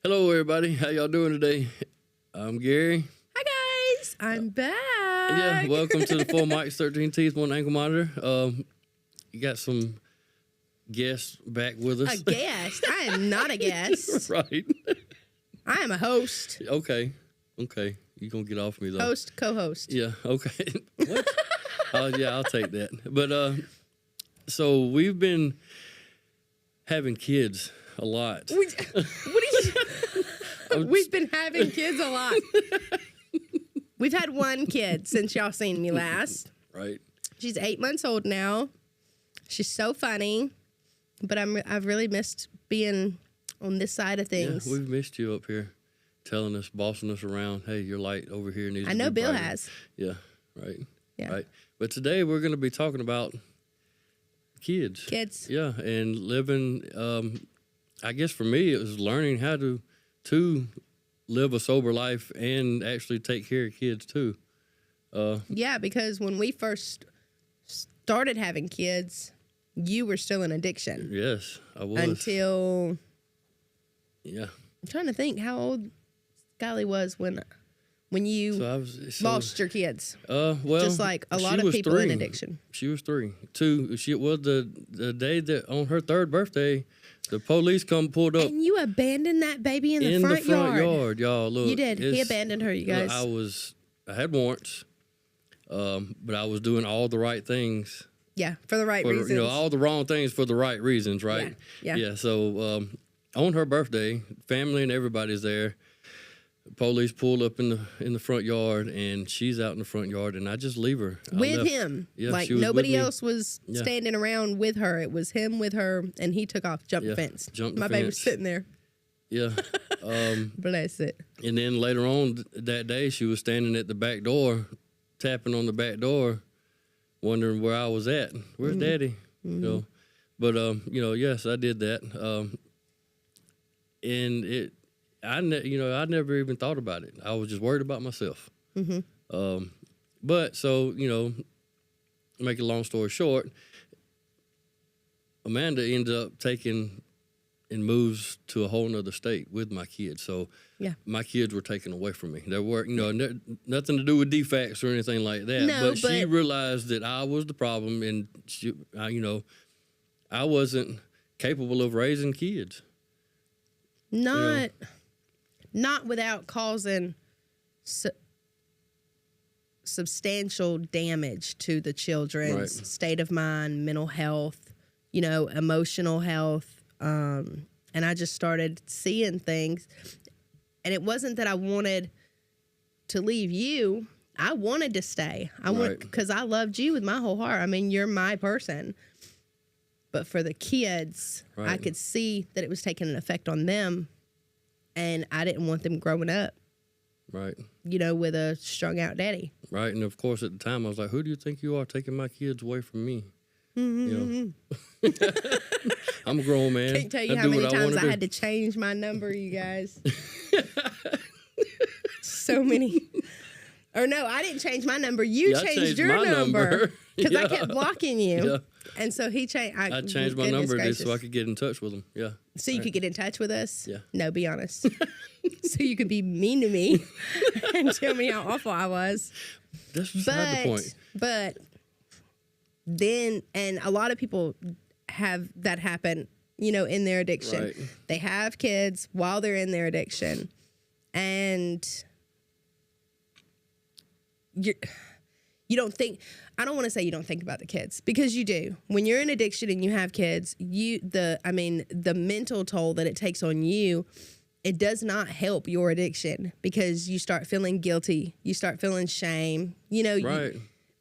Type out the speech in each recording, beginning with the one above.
Hello, everybody. How y'all doing today? I'm Gary. Hi guys, I'm back. Yeah, welcome to the 4 Mics, 13 Teeth, 1 Ankle Monitor. You got some guests back with us. A guest? I am not a guest. Right. I am a host. Okay. You gonna get off me though? Host, co-host. Yeah. Okay. What? Yeah, I'll take that. But so we've been having kids a lot. What are you? We've been having kids a lot. We've had one kid since y'all seen me last. Right. She's 8 months old now. She's so funny, but I've really missed being on this side of things. Yeah, we've missed you up here, telling us, bossing us around. Hey, your light over here needs. I to know be Bill brighter. has. Yeah. Right. Yeah. Right. But today we're going to be talking about kids. Kids. Yeah, and living. I guess for me, it was learning how to live a sober life and actually take care of kids too. Yeah, because when we first started having kids, you were still in addiction. Yes, I was. Until Yeah. I'm trying to think how old Skyly was when you lost your kids. Well, just like a lot of people in addiction. She was 3. 2. She was the day that on her 3rd birthday, the police pulled up. And you abandoned that baby in the front yard, y'all. Look, you did. He abandoned her, you guys. Look, I had warrants, but I was doing all the right things. Yeah, for the right reasons. All the wrong things for the right reasons, right? Yeah. So on her birthday, family and everybody's there. Police pull up in the front yard, and she's out in the front yard, and I just leave her. With him. Yeah, like nobody else was standing around with her. It was him with her, and he took off, jumped the fence. My baby was sitting there. Yeah. Bless it. And then later on that day, she was standing at the back door, tapping on the back door, wondering where I was at. Where's Daddy? Mm-hmm. But yes, I did that. And I never even thought about it. I was just worried about myself. Mm-hmm. But so, make a long story short, Amanda ended up taking and moves to a whole nother state with my kids. So my kids were taken away from me. There were, nothing to do with defects or anything like that. No, but she realized that I was the problem, and I wasn't capable of raising kids. Not without causing substantial damage to the children's state of mind, mental health, emotional health. And I just started seeing things. And it wasn't that I wanted to leave you. I wanted to stay. Because I loved you with my whole heart. I mean, you're my person. But for the kids, I could see that it was taking an effect on them. And I didn't want them growing up, right? With a strung out daddy. Right. And of course, at the time, I was like, who do you think you are taking my kids away from me? I'm a grown man. Can't tell you how many times I had to change my number, you guys. So many. Or no, I didn't change my number. You changed your number. Because I kept blocking you. Yeah. And so he changed. I changed my number just so I could get in touch with him. Yeah. So you could get in touch with us? Yeah. No, be honest. So you could be mean to me and tell me how awful I was. That's beside the point. But then, and a lot of people have that happen, in their addiction. Right. They have kids while they're in their addiction. And you don't think, I don't want to say you don't think about the kids, because you do. When you're in addiction and you have kids, the mental toll that it takes on you, it does not help your addiction, because you start feeling guilty, you start feeling shame,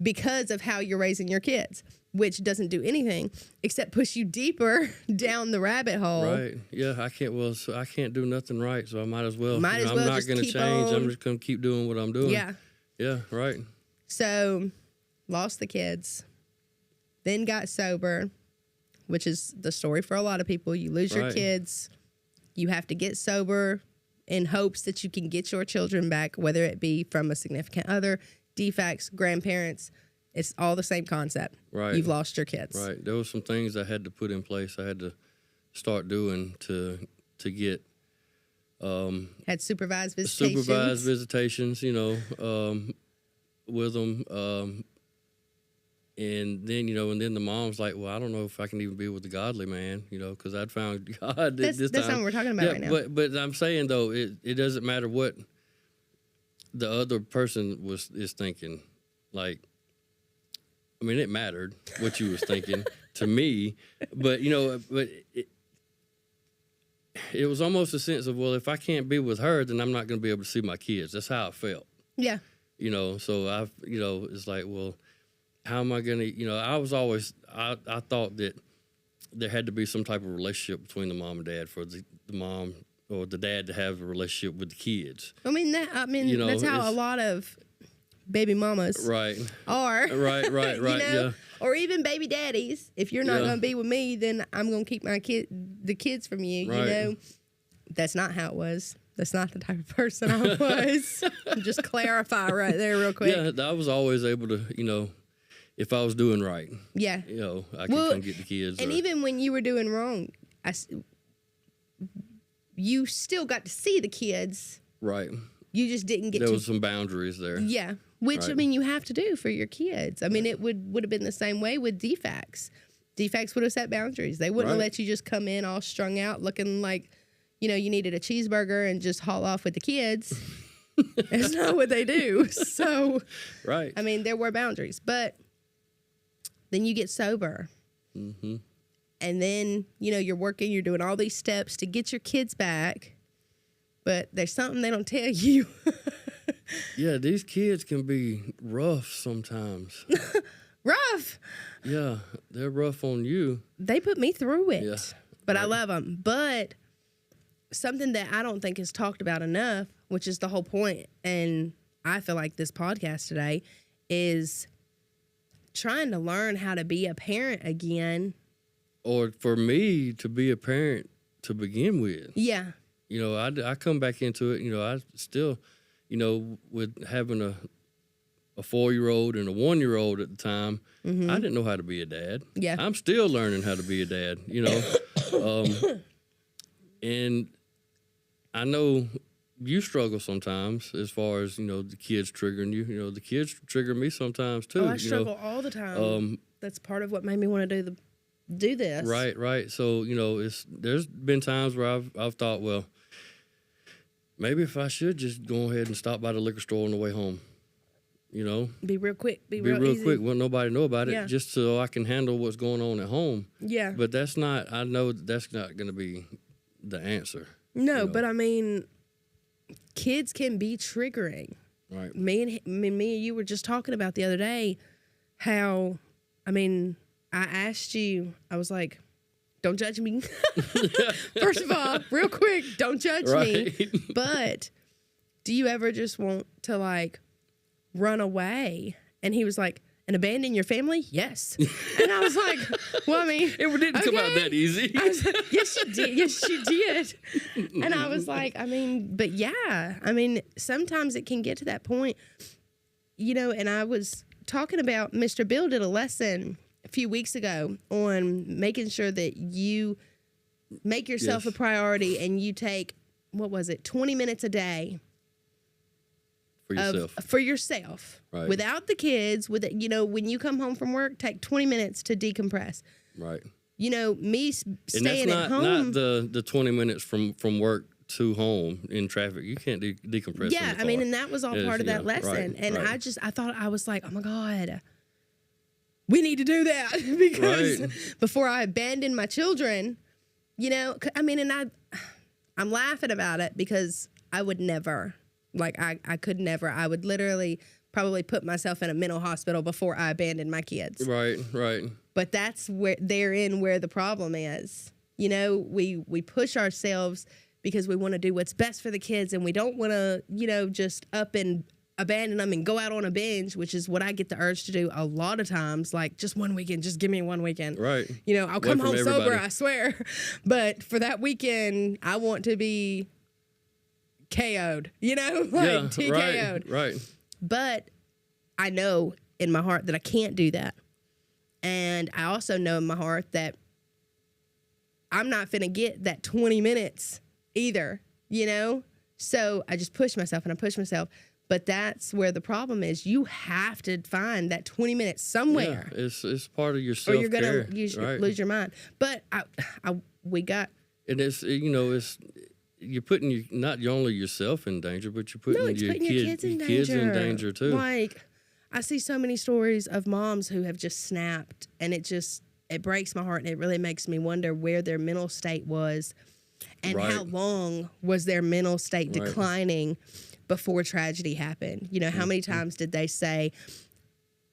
because of how you're raising your kids, which doesn't do anything except push you deeper down the rabbit hole. Right. Yeah, I can't do nothing right, so I might as well. I'm not going to change. I'm just going to keep doing what I'm doing. Yeah. Yeah, right. So, lost the kids, then got sober, which is the story for a lot of people. You lose your kids, you have to get sober in hopes that you can get your children back, whether it be from a significant other, defects, grandparents. It's all the same concept. Right. You've lost your kids. Right. There was some things I had to put in place. I had to start doing to get Had supervised visitations. Supervised visitations, you know, with them. And then, you know, and then the mom's like, well, I don't know if I can even be with the godly man, you know, because I'd found God this time. That's not what we're talking about right now. But I'm saying, though, it doesn't matter what the other person is thinking. Like, I mean, it mattered what you was thinking to me. But, you know, it was almost a sense of, well, if I can't be with her, then I'm not going to be able to see my kids. That's how I felt. Yeah. You know, so you know, it's like, well, how am I going to, you know, I thought that there had to be some type of relationship between the mom and dad for the mom or the dad to have a relationship with the kids. I mean, you know, that's how a lot of baby mamas are. Right, you know? Yeah. Or even baby daddies. If you're not going to be with me, then I'm going to keep the kids from you, right. You know? That's not how it was. That's not the type of person I was. Just clarify right there real quick. Yeah, I was always able to, you know, if I was doing right, yeah, you know, I could come get the kids. And even when you were doing wrong, you still got to see the kids. Right. You just didn't get there was some boundaries there. Yeah, which, right. I mean, you have to do for your kids. I mean, it would have been the same way with DFACS. DFACS would have set boundaries. They wouldn't have let you just come in all strung out looking like, you know, you needed a cheeseburger and just haul off with the kids. That's not what they do. So, right. I mean, there were boundaries. But then you get sober. Mm-hmm. And then, you know, you're working, you're doing all these steps to get your kids back. But there's something they don't tell you. Yeah, these kids can be rough sometimes. Rough? Yeah, they're rough on you. They put me through it. Yeah. But I love them. But something that I don't think is talked about enough, which is the whole point, and I feel like this podcast today, is trying to learn how to be a parent again. Or for me to be a parent to begin with. Yeah. You know, I come back into it, you know, I still, you know, with having a 4-year-old and a 1-year-old at the time, mm-hmm. I didn't know how to be a dad. Yeah. I'm still learning how to be a dad, you know. And I know you struggle sometimes as far as, you know, the kids triggering you. You know, the kids trigger me sometimes too. Oh, I struggle all the time. That's part of what made me want to do this. Right. So, you know, there's been times where I've thought, well, maybe if I should just go ahead and stop by the liquor store on the way home, you know. Be real quick. Be real quick. Want nobody know about it, just so I can handle what's going on at home. Yeah. But I know that's not going to be the answer. No, you know? But I mean, kids can be triggering. Right. Me and you were just talking about the other day how, I mean, I asked you, I was like, don't judge me. First of all, real quick, don't judge me. But do you ever just want to, like, run away? And he was like, and abandon your family? Yes. And I was like, well, I mean, it didn't come out that easy. I was like, yes, you did. Yes, you did. And I was like, I mean, but yeah, I mean, sometimes it can get to that point, you know, and I was talking about, Mr. Bill did a lesson a few weeks ago on making sure that you make yourself a priority and you take, 20 minutes a day for yourself, right. Without the kids, you know, when you come home from work, take 20 minutes to decompress. Right. You know, me staying at home. And that's not the 20 minutes from work to home in traffic. You can't decompress. Yeah, I mean, and that was all part of that lesson. Right, and I was like, oh my God, we need to do that because before I abandon my children, you know, I mean, and I'm laughing about it because I would never, like, I could never, I would literally probably put myself in a mental hospital before I abandoned my kids. Right. But that's where the problem is. You know, we push ourselves because we want to do what's best for the kids and we don't want to, you know, just up and abandon them and go out on a binge, which is what I get the urge to do a lot of times. Like, just one weekend, just give me one weekend. Right. You know, I'll come home sober, I swear. But for that weekend, I want to be KO'd, you know, like TKO'd. Right. But I know in my heart that I can't do that. And I also know in my heart that I'm not finna get that 20 minutes either you know? So I just push myself and I push myself. But that's where the problem is. You have to find that 20 minutes somewhere. Yeah, it's part of your self-care. Or you're going to lose your mind. But we got... And it's, you know, it's... You're putting not only yourself in danger, but you're putting, your kids in danger too. Like, I see so many stories of moms who have just snapped, and it breaks my heart, and it really makes me wonder where their mental state was and how long was their mental state declining before tragedy happened. You know, how many times did they say,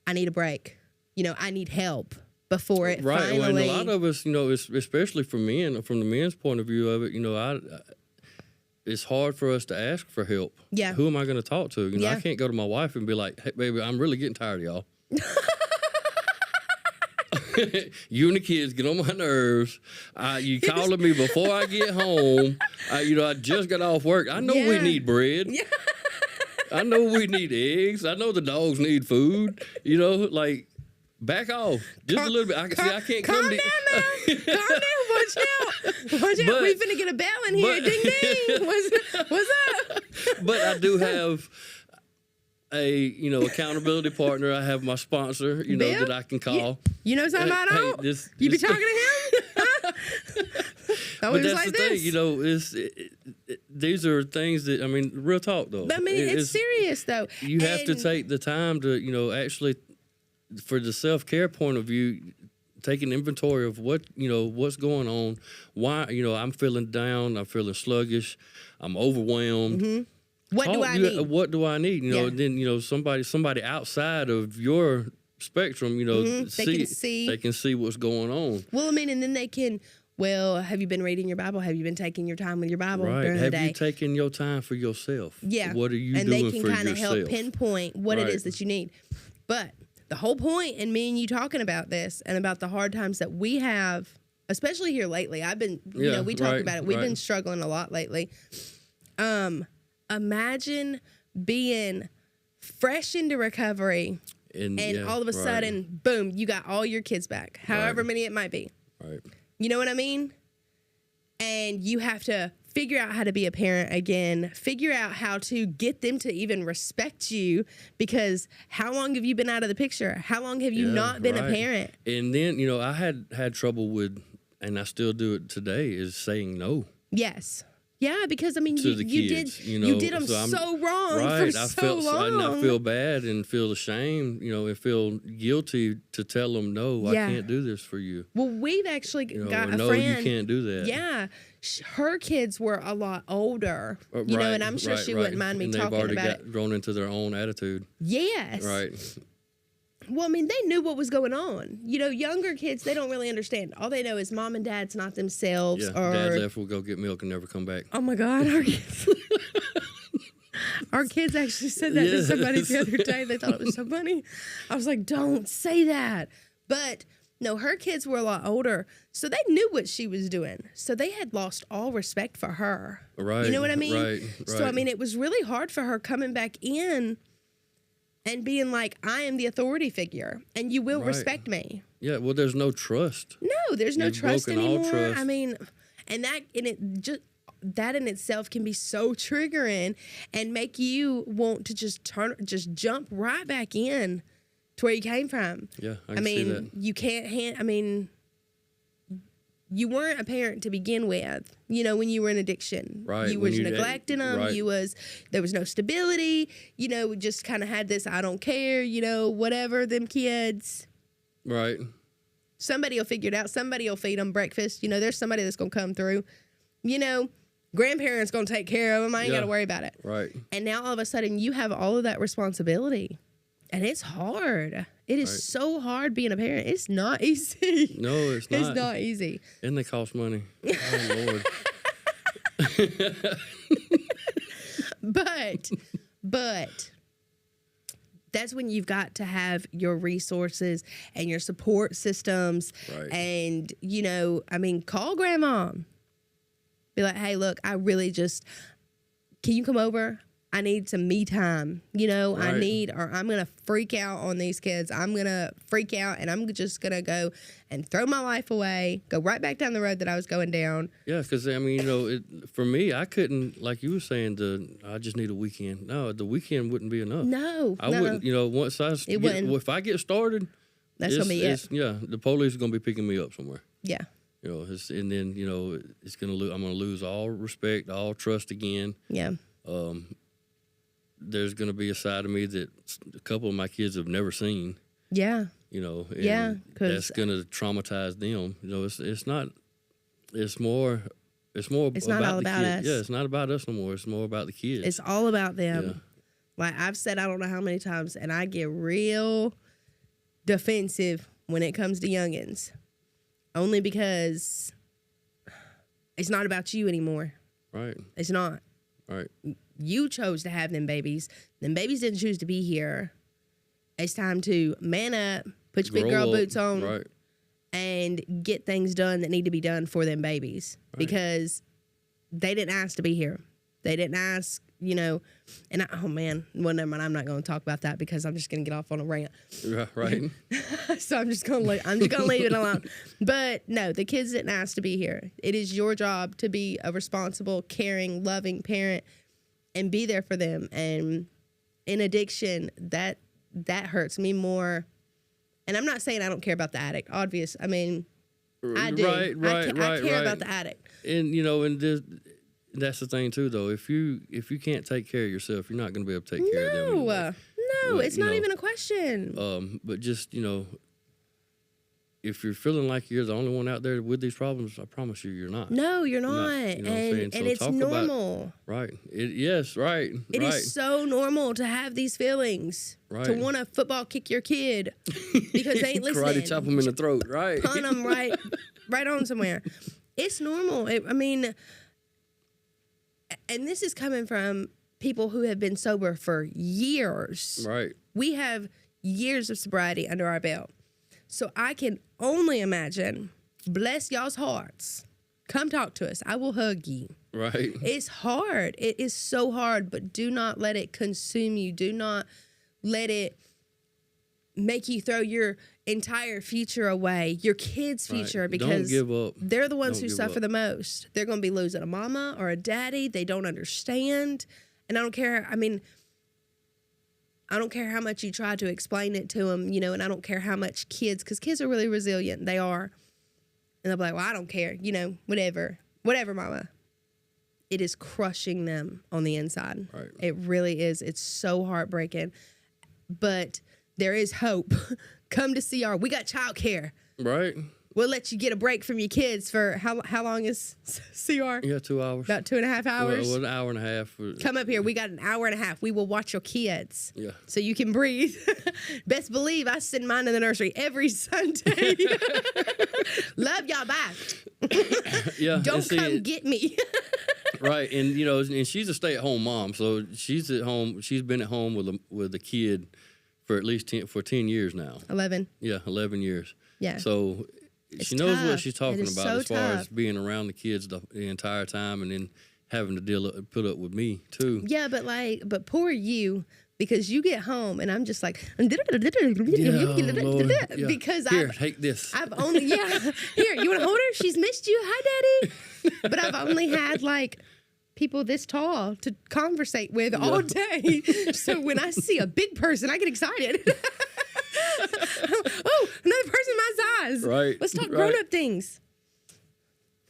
I need a break, you know, I need help, before it finally... Well, and a lot of us, you know, especially for men, from the men's point of view of it, you know, it's hard for us to ask for help. Yeah. Who am I going to talk to? You know, I can't go to my wife and be like, hey, baby, I'm really getting tired of y'all. You and the kids get on my nerves. You calling me before I get home. You know, I just got off work. I know we need bread. Yeah. I know we need eggs. I know the dogs need food. You know, like, back off just a little bit. I can't come down now. Calm down. Watch out. Watch out. We finna get a bell in here. Ding, ding. What's up? But I do have a, you know, accountability partner. I have my sponsor, you know, Bill? that I can call. You know something I don't? You be talking to him? But that's the thing, you know, these are things that, I mean, real talk, though. But, I mean, it's serious, though. You have to take the time to, you know, actually, for the self-care point of view, take an inventory of what, you know, what's going on, why, you know, I'm feeling down, I'm feeling sluggish, I'm overwhelmed. Mm-hmm. What do I need? What do I need? You know, and then, you know, somebody outside of your spectrum, you know, they can see what's going on. Well, I mean, and then they can, well, have you been reading your Bible? Have you been taking your time with your Bible during the day? Have you taken your time for yourself? Yeah. What are you doing for yourself? And they can kind of help pinpoint what it is that you need. But the whole point in me and you talking about this and about the hard times that we have, especially here lately, I've been, you know, we talked about it. We've been struggling a lot lately. Imagine being fresh into recovery and all of a sudden, boom, you got all your kids back, however many it might be. Right. You know what I mean? And you have to figure out how to be a parent again, figure out how to get them to even respect you, because how long have you been out of the picture? How long have you not been a parent? And then, you know, I had trouble with, and I still do it today, is saying no. Yes. Yeah, because I mean, you did them so wrong for so long. I feel bad and feel ashamed, you know, and feel guilty to tell them, no, I can't do this for you. Well, we've actually got a friend. No, you can't do that. Yeah. Her kids were a lot older, you know, and I'm sure she wouldn't mind me talking about it. They've already grown into their own attitude. Yes. Right. Well, I mean, they knew what was going on. You know, younger kids, they don't really understand. All they know is mom and dad's not themselves. Yeah, dad left, will go get milk and never come back. Oh, my God. Our kids actually said that to somebody the other day. They thought it was so funny. I was like, don't say that. But, no, her kids were a lot older, so they knew what she was doing. So they had lost all respect for her. Right. You know what I mean? Right. So, I mean, it was really hard for her coming back in and being like, I am the authority figure, and you will respect me. Yeah, well, there's no trust. No, there's no trust anymore. All trust. I mean, and that in itself can be so triggering and make you want to just jump right back in to where you came from. Yeah, I can see that. You can't you weren't a parent to begin with, you know, when you were in addiction. Right. You was neglecting them. Right. There was no stability, you know, just kind of had this, I don't care, you know, whatever, them kids. Right. Somebody will figure it out. Somebody will feed them breakfast. You know, there's somebody that's going to come through. You know, grandparents going to take care of them. I ain't got to worry about it. Right. And now all of a sudden you have all of that responsibility. And it's hard. It is so hard being a parent. It's not easy. No, it's not. It's not easy. And they cost money. Oh, Lord. But that's when you've got to have your resources and your support systems. Right. And, you know, I mean, call grandma. Be like, hey, look, I really can you come over? I need some me time. You know, Right. I'm going to freak out on these kids. I'm going to freak out and I'm just going to go and throw my life away, go right back down the road that I was going down. Yeah, because I mean, you know, for me, I couldn't, like you were saying, I just need a weekend. No, the weekend wouldn't be enough. No, I wouldn't. You know, once if I get started, that's going to be it. Yeah, the police are going to be picking me up somewhere. Yeah. You know, and then you know, I'm going to lose all respect, all trust again. Yeah. There's going to be a side of me that a couple of my kids have never seen. Yeah. You know, and Yeah, that's going to traumatize them. You know, it's not. It's more. It's more. It's not all about us. Yeah, it's not about us no more. It's more about the kids. It's all about them. Yeah. Like I've said, I don't know how many times, and I get real defensive when it comes to youngins, only because it's not about you anymore. Right. It's not. Right. You chose to have them babies. Them babies didn't choose to be here. It's time to man up, put your big girl boots on, right, and get things done that need to be done for them babies. Right. Because they didn't ask to be here. They didn't ask, you know. And oh man, well, never mind. I'm not going to talk about that because I'm just going to get off on a rant. Right. So I'm just going to leave it alone. But no, the kids didn't ask to be here. It is your job to be a responsible, caring, loving parent and be there for them. And in addiction, that hurts me more. And I'm not saying I don't care about the addict. Obvious. I mean, I do. I care about the addict. And you know, that's the thing too, though. If you can't take care of yourself, you're not going to be able to take care of them. Anyway. No, it's not even a question. But just, you know, if you're feeling like you're the only one out there with these problems, I promise you're not. No, you're not. You know what I'm saying? And it's normal. Right. Yes, right. It is so normal to have these feelings. Right. To want to football kick your kid because they ain't listening. Karate chop them in the throat, right. Punt them right on somewhere. It's normal. I mean, and this is coming from people who have been sober for years. Right. We have years of sobriety under our belt. So I can only imagine, bless y'all's hearts. Come talk to us. I will hug you. Right. It's hard. It is so hard, but do not let it consume you. Do not let it make you throw your entire future away, your kids' future, because don't give up. They're the ones who suffer the most. They're going to be losing a mama or a daddy. They don't understand. And I don't care. I mean, I don't care how much you try to explain it to them, you know, and I don't care how much because kids are really resilient. They are. And they'll be like, well, I don't care, you know, whatever, mama. It is crushing them on the inside. Right. It really is. It's so heartbreaking. But there is hope. Come to CR. We got childcare. Right. We'll let you get a break from your kids for how long is CR? Yeah, 2 hours. About 2.5 hours. Well, an hour and a half. Come up here. We got an hour and a half. We will watch your kids. Yeah. So you can breathe. Best believe I send mine to the nursery every Sunday. Love y'all. Bye. Yeah. Don't come get me. Right. And, you know, and she's a stay-at-home mom. So she's at home. She's been at home with a kid for at least 10 years now. 11. Yeah, 11 years. Yeah. So she knows what she's talking about as far as being around the kids the entire time and then having to put up with me too. Yeah, but poor you, because you get home and I'm just like, because here, take this. I've only here, you want to hold her? She's missed you. Hi, Daddy. But I've only had like people this tall to conversate with all day. So when I see a big person, I get excited. Oh, another person my size. Right. Let's talk grown-up things.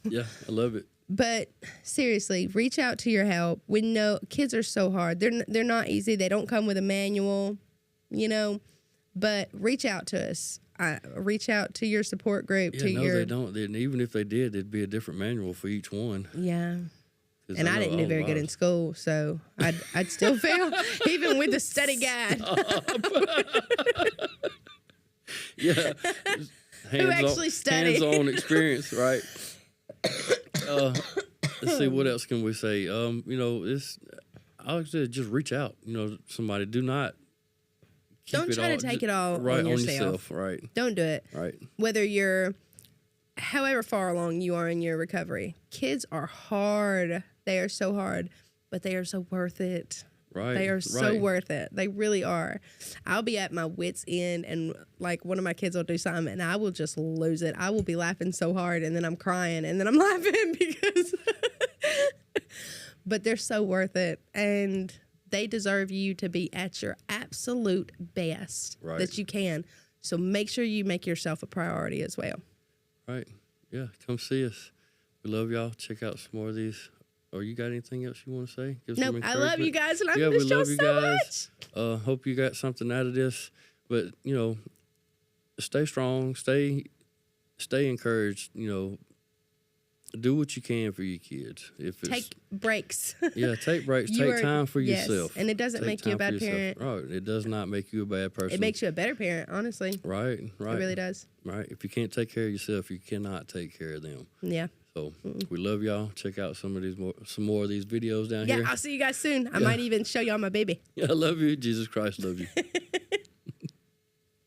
Yeah, I love it. But seriously, reach out to your help. We know kids are so hard. They're not easy. They don't come with a manual, you know. But reach out to us. Reach out to your support group. They don't. Even if they did, it'd be a different manual for each one. Yeah. And I didn't do very good in school, so I'd still fail, even with the study guide. Yeah. Who actually studied? Hands-on experience, right? Let's see, what else can we say? You know, I would say just reach out. You know, somebody. Do not don't try to take it all on yourself. Right. Don't do it. Right. Whether you're however far along you are in your recovery, kids are hard. They are so hard, but they are so worth it. Right. They are so worth it. They really are. I'll be at my wit's end, and like one of my kids will do something, and I will just lose it. I will be laughing so hard, and then I'm crying, and then I'm laughing because. But they're so worth it, and they deserve you to be at your absolute best that you can. So make sure you make yourself a priority as well. Right. Yeah. Come see us. We love y'all. Check out some more of these. Or you got anything else you want to say? Nope, I love you guys, and I miss y'all so much. Hope you got something out of this. But, you know, stay strong, stay encouraged, you know, do what you can for your kids. If it's, take breaks. Yeah, take breaks. Take time for yourself. And it doesn't make you a bad parent. Right. It does not make you a bad person. It makes you a better parent, honestly. Right. It really does. Right. If you can't take care of yourself, you cannot take care of them. Yeah. So we love y'all. Check out some more of these videos down here. Yeah, I'll see you guys soon. I might even show y'all my baby. Yeah, I love you. Jesus Christ love you.